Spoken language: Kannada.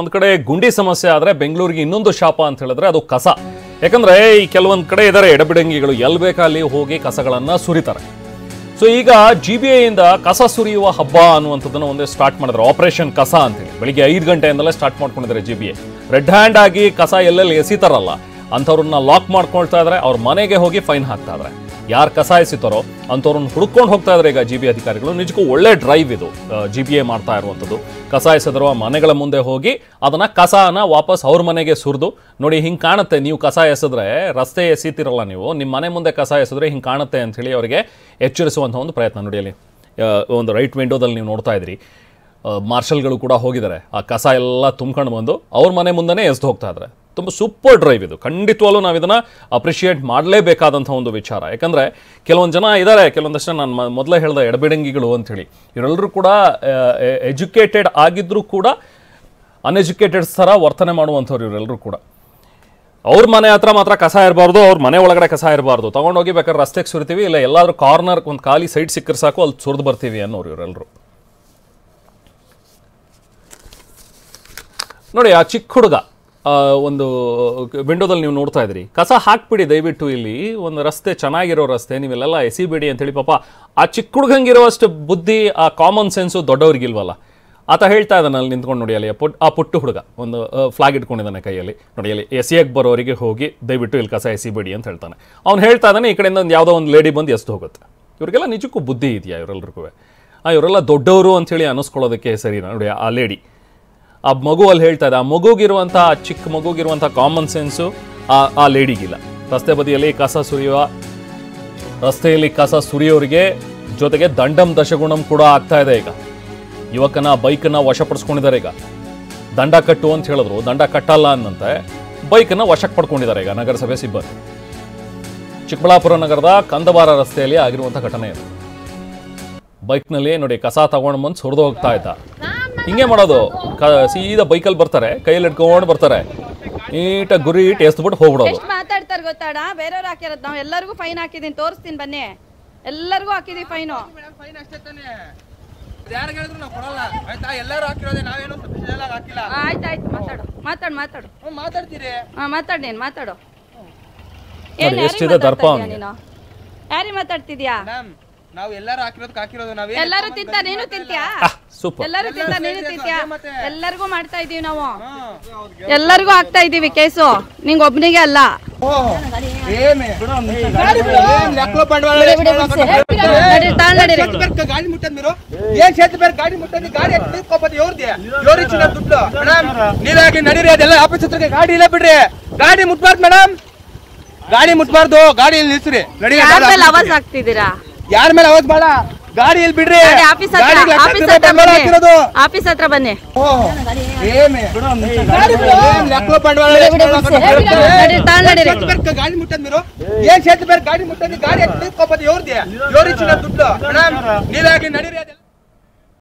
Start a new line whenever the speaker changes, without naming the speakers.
ಒಂದ್ ಕಡೆ ಗುಂಡಿ ಸಮಸ್ಯೆ ಆದ್ರೆ ಬೆಂಗಳೂರಿಗೆ ಇನ್ನೊಂದು ಶಾಪ ಅಂತ ಹೇಳಿದ್ರೆ ಅದು ಕಸ. ಯಾಕಂದ್ರೆ ಈ ಕೆಲವೊಂದ್ ಕಡೆ ಇದಾರೆ ಎಡಬಿಡಂಗಿಗಳು, ಎಲ್ ಬೇಕಾಲಿ ಹೋಗಿ ಕಸಗಳನ್ನ ಸುರಿತಾರೆ. ಸೊ ಈಗ GBA ಇಂದ ಕಸ ಸುರಿಯುವ ಹಬ್ಬ ಅನ್ನುವಂಥದ್ದನ್ನ ಒಂದೇ ಸ್ಟಾರ್ಟ್ ಮಾಡಿದ್ರೆ, ಆಪರೇಷನ್ ಕಸ ಅಂತೇಳಿ ಬೆಳಿಗ್ಗೆ 5 ಗಂಟೆಯಿಂದಲೇ ಸ್ಟಾರ್ಟ್ ಮಾಡ್ಕೊಂಡಿದ್ದಾರೆ GBA. ರೆಡ್ ಹ್ಯಾಂಡ್ ಆಗಿ ಕಸ ಎಲ್ಲೆಲ್ಲಿ ಎಸಿತಾರಲ್ಲ ಅಂಥವ್ರನ್ನ ಲಾಕ್ ಮಾಡ್ಕೊಳ್ತಾ ಇದ್ರೆ, ಅವ್ರ ಮನೆಗೆ ಹೋಗಿ ಫೈನ್ ಹಾಕ್ತಾ ಇದ್ರೆ. ಯಾರು ಕಸ ಎಸಿತಾರೋ ಅಂಥವ್ರನ್ನ ಹುಡ್ಕೊಂಡು ಹೋಗ್ತಾ ಇದ್ದಾರೆ ಈಗ GBA ಅಧಿಕಾರಿಗಳು. ನಿಜಕ್ಕೂ ಒಳ್ಳೆ ಡ್ರೈವ್ ಇದು GBA ಮಾಡ್ತಾ ಇರುವಂಥದ್ದು. ಕಸ ಎಸೆದಿರುವ ಮನೆಗಳ ಮುಂದೆ ಹೋಗಿ ಅದನ್ನ ಕಸನ ವಾಪಸ್ ಅವ್ರ ಮನೆಗೆ ಸುರಿದು, ನೋಡಿ ಹಿಂಗೆ ಕಾಣುತ್ತೆ, ನೀವು ಕಸ ಎಸೆದ್ರೆ, ರಸ್ತೆ ಎಸಿತಿರಲ್ಲ ನೀವು, ನಿಮ್ಮ ಮನೆ ಮುಂದೆ ಕಸ ಎಸೆದ್ರೆ ಹಿಂಗೆ ಕಾಣುತ್ತೆ ಅಂಥೇಳಿ ಅವರಿಗೆ ಎಚ್ಚರಿಸುವಂಥ ಒಂದು ಪ್ರಯತ್ನ. ನೋಡಿ ಅಲ್ಲಿ ಒಂದು ರೈಟ್ ವಿಂಡೋದಲ್ಲಿ ನೀವು ನೋಡ್ತಾ ಇದ್ರಿ, ಮಾರ್ಷಲ್ಗಳು ಕೂಡ ಹೋಗಿದ್ದಾರೆ. ಆ ಕಸ ಎಲ್ಲ ತುಂಬ್ಕೊಂಡು ಬಂದು ಅವ್ರ ಮನೆ ಮುಂದೆನೇ ಎಸ್ದು ಹೋಗ್ತಾ ಇದ್ದಾರೆ. ತುಂಬ ಸೂಪರ್ ಡ್ರೈವ್ ಇದು. ಖಂಡಿತವಾಗ್ಲೂ ನಾವು ಇದನ್ನು ಅಪ್ರಿಷಿಯೇಟ್ ಮಾಡಲೇಬೇಕಾದಂಥ ಒಂದು ವಿಚಾರ. ಯಾಕಂದರೆ ಕೆಲವೊಂದು ಜನ ಇದ್ದಾರೆ, ಕೆಲವೊಂದಷ್ಟು ನಾನು ಮೊದಲೇ ಹೇಳಿದೆ ಎಡಬಿಡಂಗಿಗಳು ಅಂಥೇಳಿ, ಇವರೆಲ್ಲರೂ ಕೂಡ ಎಜುಕೇಟೆಡ್ ಆಗಿದ್ದರೂ ಕೂಡ ಅನ್ಎಜುಕೇಟೆಡ್ಸ್ ಥರ ವರ್ತನೆ ಮಾಡುವಂಥವ್ರು ಇವರೆಲ್ಲರೂ ಕೂಡ. ಅವ್ರ ಮನೆ ಹತ್ರ ಮಾತ್ರ ಕಸ ಇರಬಾರ್ದು, ಅವ್ರ ಮನೆ ಒಳಗಡೆ ಕಸ ಇರಬಾರ್ದು, ತೊಗೊಂಡೋಗಿ ಬೇಕಾದ್ರೆ ರಸ್ತೆಗೆ ಸುರಿತೀವಿ, ಇಲ್ಲ ಎಲ್ಲಾದರೂ ಕಾರ್ನರ್ ಒಂದು ಖಾಲಿ ಸೈಡ್ ಸಿಕ್ಕರೆ ಸಾಕು ಅಲ್ಲಿ ಸುರಿದು ಬರ್ತೀವಿ ಅನ್ನೋರು ಇವರೆಲ್ಲರೂ. ನೋಡಿ ಆ ಚಿಕ್ಕ ಹುಡುಗ ಒಂದು ವಿಂಡೋದಲ್ಲಿ ನೀವು ನೋಡ್ತಾ ಇದ್ರಿ, ಕಸ ಹಾಕ್ಬಿಡಿ ದಯವಿಟ್ಟು, ಇಲ್ಲಿ ಒಂದು ರಸ್ತೆ ಚೆನ್ನಾಗಿರೋ ರಸ್ತೆ, ನೀವೆಲ್ಲ ಎಸಿಬೇಡಿ ಅಂತೇಳಿ. ಪಾಪ ಆ ಚಿಕ್ಕ ಹುಡುಗಂಗಿರೋಷ್ಟು ಬುದ್ಧಿ, ಆ ಕಾಮನ್ ಸೆನ್ಸು ದೊಡ್ಡವ್ರಿಗಿಲ್ವಲ್ಲ. ಆತ ಹೇಳ್ತಾ ಇದ್ದಾನೆ ಅಲ್ಲಿ ನಿಂತ್ಕೊಂಡು, ನೋಡಿ ಅಲ್ಲಿ ಆ ಪುಟ್ಟ ಹುಡುಗ ಒಂದು ಫ್ಲಾಗ್ ಇಟ್ಕೊಂಡಿದ್ದಾನೆ ಕೈಯಲ್ಲಿ, ನೋಡಿ ಅಲ್ಲಿ ಎಸಿಯಕ್ಕೆ ಬರೋರಿಗೆ ಹೋಗಿ ದಯವಿಟ್ಟು ಇಲ್ಲಿ ಕಸ ಎಸಿಬೇಡಿ ಅಂತ ಹೇಳ್ತಾನೆ. ಅವ್ನು ಹೇಳ್ತಾ ಇದ್ದಾನೆ, ಈ ಕಡೆಯಿಂದ ಒಂದು ಯಾವುದೋ ಒಂದು ಲೇಡಿ ಬಂದು ಎಸ್ದು ಹೋಗುತ್ತೆ. ಇವರಿಗೆಲ್ಲ ನಿಜಕ್ಕೂ ಬುದ್ಧಿ ಇದೆಯಾ ಇವರೆಲ್ಲರಿಗೂ? ಇವರೆಲ್ಲ ದೊಡ್ಡವರು ಅಂಥೇಳಿ ಅನ್ನಿಸ್ಕೊಳ್ಳೋದಕ್ಕೆ ಸರಿನಾ? ನೋಡಿ ಆ ಲೇಡಿ, ಆ ಮಗು ಅಲ್ಲಿ ಹೇಳ್ತಾ ಇದೆ, ಆ ಮಗುಗಿರುವಂಥ, ಚಿಕ್ಕ ಮಗುಗಿರುವಂಥ ಕಾಮನ್ ಸೆನ್ಸು ಆ ಲೇಡಿಗಿಲ್ಲ. ರಸ್ತೆ ಬದಿಯಲ್ಲಿ ರಸ್ತೆಯಲ್ಲಿ ಕಸ ಸುರಿಯೋರಿಗೆ ಜೊತೆಗೆ ದಂಡಂ ದಶಗುಣಂ ಕೂಡ ಆಗ್ತಾ ಇದೆ. ಈಗ ಯುವಕನ ಬೈಕನ್ನ ವಶಪಡಿಸ್ಕೊಂಡಿದ್ದಾರೆ. ಈಗ ದಂಡ ಕಟ್ಟು ಅಂತ ಹೇಳಿದ್ರು, ದಂಡ ಕಟ್ಟಲ್ಲ ಅನ್ನಂತೆ ಬೈಕನ್ನ ವಶಕ್ಕೆ ಪಡ್ಕೊಂಡಿದ್ದಾರೆ ಈಗ ನಗರಸಭೆ ಸಿಬ್ಬಂದಿ. ಚಿಕ್ಕಬಳ್ಳಾಪುರ ನಗರದ ಕಂದವಾರ ರಸ್ತೆಯಲ್ಲಿ ಆಗಿರುವಂಥ ಘಟನೆ ಇದು. ಬೈಕ್ನಲ್ಲಿ ನೋಡಿ ಕಸ ತಗೊಂಡು ಬಂದು ಸುರಿದು ಹೋಗ್ತಾ ಇದ್ದ. ಹಿಂಗೆ ಮಾಡೋದು, ಸೀದಾ ಬೈಕಲ್ಲಿ ಬರ್ತಾರೆ, ಕೈಯಲ್ಲಿ ಇಟ್ಕೊಂಡು ಬರ್ತಾರೆ, ನೀಟಾಗಿ ಗುರಿ ಇಟ್ಟು ಎಸ್ಬಿಟ್ಟು ಹೋಗ್ಬಿಡೋದು.
ಮಾತಾಡ್ತಾರೆ ಗೊತ್ತಾಡ, ಬೇರೆಯವ್ರು ಹಾಕಿರೋದು. ನಾವು ಎಲ್ಲರಿಗೂ ಫೈನ್ ಹಾಕಿದೀನಿ, ತೋರಿಸ್ತೀನಿ ಬನ್ನಿ, ಎಲ್ಲರಿಗೂ ಹಾಕಿದೀವಿ ಫೈನು. ಆಯ್ತಾಯ್ತು, ಮಾತಾಡು ಮಾತಾಡು. ಮಾತಾಡು.
ಎಷ್ಟಿದೆ ದರ್ಪ
ನೀನು ಯಾರಿಗೆ ಮಾತಾಡ್ತಿದ್ಯಾ?
ನಾವು ಎಲ್ಲರೂ ಹಾಕಿರೋದು ನಾವೇ
ಎಲ್ಲರೂ ತಿಂತ, ನೀನು ತಿಂತ್ಯಾ? ಎಲ್ಲರೂ ತಿಂತ, ನೀನು ತಿಂತ್ಯಾ? ಎಲ್ಲರಿಗೂ ಮಾಡ್ತಾ ಇದೀವಿ ನಾವು, ಎಲ್ಲರಿಗೂ ಹಾಕ್ತಾ ಇದೀವಿ ಕೇಸು, ನಿಂಗೆ ಒಬ್ನಿಗೆ ಅಲ್ಲ.
ಗಾಡಿ ಮುಟ್ಟದ್ మీరు ಏನ್ ಸೇತು ಬೇರೆ ಗಾಡಿ ಮುಟ್ಟದ್, ಗಾಡಿ ನಿಂತ್ಕೋಬೋದು, ಇವ್ರದ್ದು ಚಿನ್ನ ದುಡ್ಡು ಮೇಡಮ್. ನೀವಾಗಿ ನಡೀರಿ, ಅದೆಲ್ಲ ಆಫೀಸ್ ಹತ್ರಕ್ಕೆ ಗಾಡಿ ಇಲ್ಲ ಬಿಡ್ರಿ, ಗಾಡಿ ಮುಟ್ಬಾರ್ದು ಮೇಡಮ್, ಗಾಡಿ ಮುಟ್ಬಾರ್ದು, ಗಾಡಿ ಇಲ್ಲಿ ನಿಲ್ಸ್ರಿ.
ಅವಾಜ್ ಹಾಕ್ತಿದ್ದೀರಾ?
ಯಾರ ಮೇಲೆ ಅವಾಜ್ ಬೇಡ, ಗಾಡಿ ಇಲ್ಲಿ ಬಿಡ್ರಿ.
ಆಫೀಸ್ ಹತ್ರ ಬನ್ನಿ.
ಗಾಡಿ ಮುಟ್ಟದ್ మీరు ಏನ್ ಸೇತು ಬೇರೆ ಗಾಡಿ ಮುಟ್ಟದ್, ಗಾಡಿ ನಿಂತ್ಕೋಬೋದು, ಇವ್ರದ್ದು ಚಿನ್ನ ದುಡ್ಡು ಮೇಡಮ್. ನೀವಾಗಿ ನಡೀರಿ.